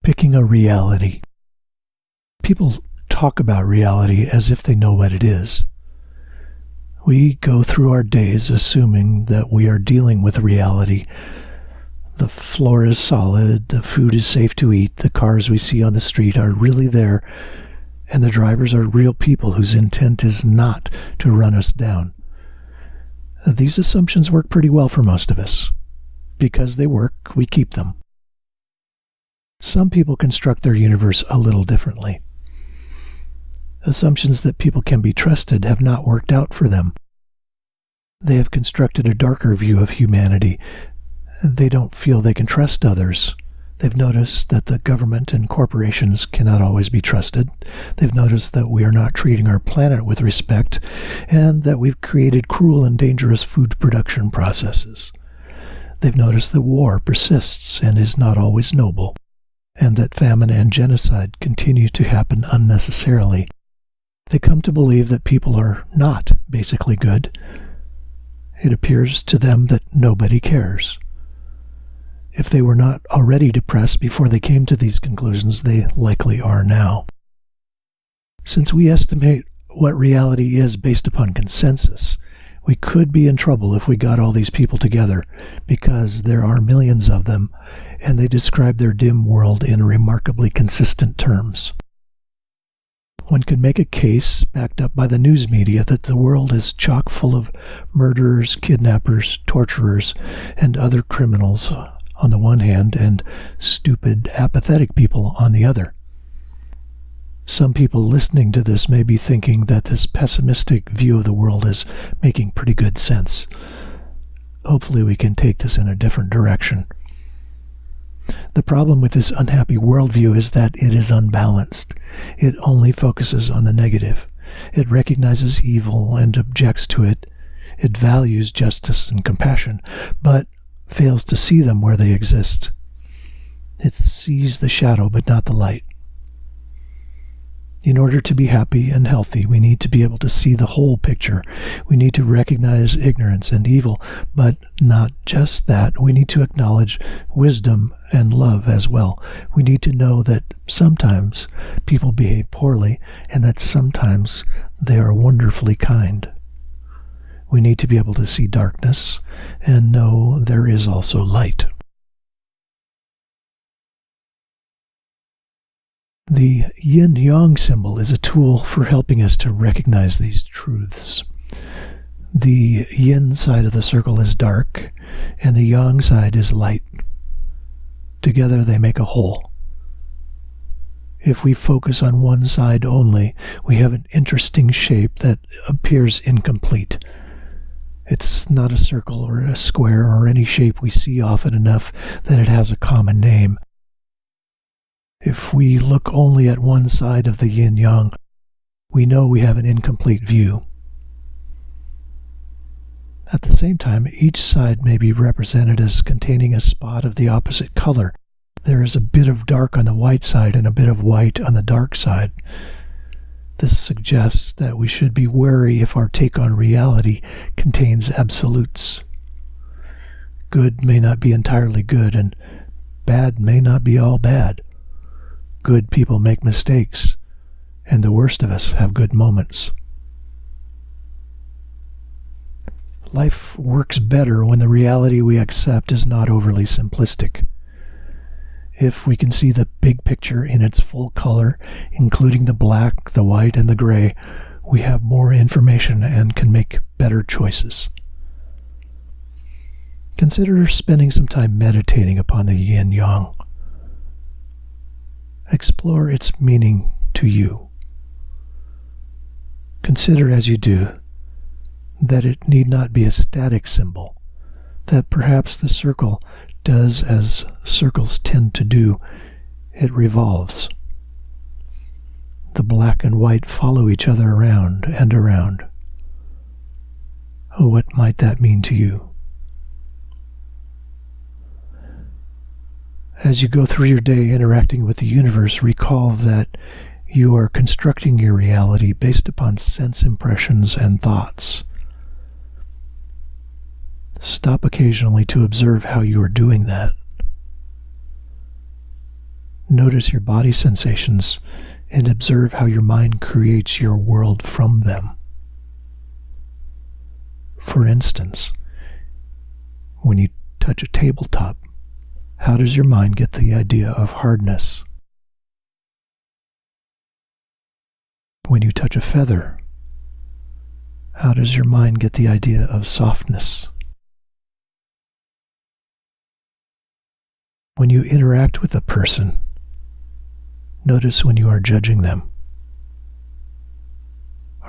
Picking a reality. People talk about reality as if they know what it is. We go through our days assuming that we are dealing with reality. The floor is solid, the food is safe to eat, the cars we see on the street are really there, and the drivers are real people whose intent is not to run us down. These assumptions work pretty well for most of us. Because they work, we keep them. Some people construct their universe a little differently. Assumptions that people can be trusted have not worked out for them. They have constructed a darker view of humanity. They don't feel they can trust others. They've noticed that the government and corporations cannot always be trusted. They've noticed that we are not treating our planet with respect, and that we've created cruel and dangerous food production processes. They've noticed that war persists and is not always noble, and that famine and genocide continue to happen unnecessarily. They come to believe that people are not basically good. It appears to them that nobody cares. If they were not already depressed before they came to these conclusions, they likely are now. Since we estimate what reality is based upon consensus, we could be in trouble if we got all these people together, because there are millions of them, and they describe their dim world in remarkably consistent terms. One could make a case, backed up by the news media, that the world is chock full of murderers, kidnappers, torturers, and other criminals on the one hand, and stupid, apathetic people on the other. Some people listening to this may be thinking that this pessimistic view of the world is making pretty good sense. Hopefully we can take this in a different direction. The problem with this unhappy worldview is that it is unbalanced. It only focuses on the negative. It recognizes evil and objects to it. It values justice and compassion, but fails to see them where they exist. It sees the shadow but not the light. In order to be happy and healthy, we need to be able to see the whole picture. We need to recognize ignorance and evil, but not just that. We need to acknowledge wisdom and love as well. We need to know that sometimes people behave poorly and that sometimes they are wonderfully kind. We need to be able to see darkness and know there is also light. The yin-yang symbol is a tool for helping us to recognize these truths. The yin side of the circle is dark, and the yang side is light. Together they make a whole. If we focus on one side only, we have an interesting shape that appears incomplete. It's not a circle or a square or any shape we see often enough that it has a common name. If we look only at one side of the yin-yang, we know we have an incomplete view. At the same time, each side may be represented as containing a spot of the opposite color. There is a bit of dark on the white side and a bit of white on the dark side. This suggests that we should be wary if our take on reality contains absolutes. Good may not be entirely good, and bad may not be all bad. Good people make mistakes, and the worst of us have good moments. Life works better when the reality we accept is not overly simplistic. If we can see the big picture in its full color, including the black, the white, and the gray, we have more information and can make better choices. Consider spending some time meditating upon the yin-yang. Explore its meaning to you. Consider as you do that it need not be a static symbol, that perhaps the circle does as circles tend to do, it revolves. The black and white follow each other around and around. Oh, what might that mean to you? As you go through your day interacting with the universe, recall that you are constructing your reality based upon sense impressions and thoughts. Stop occasionally to observe how you are doing that. Notice your body sensations and observe how your mind creates your world from them. For instance, when you touch a tabletop, how does your mind get the idea of hardness? When you touch a feather, how does your mind get the idea of softness? When you interact with a person, notice when you are judging them.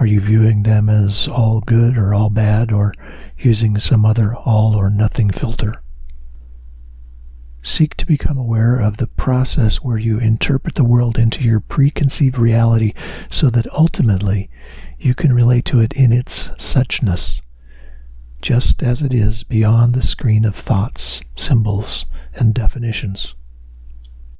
Are you viewing them as all good or all bad, or using some other all or nothing filter? Seek to become aware of the process where you interpret the world into your preconceived reality so that ultimately you can relate to it in its suchness, just as it is beyond the screen of thoughts, symbols, and definitions.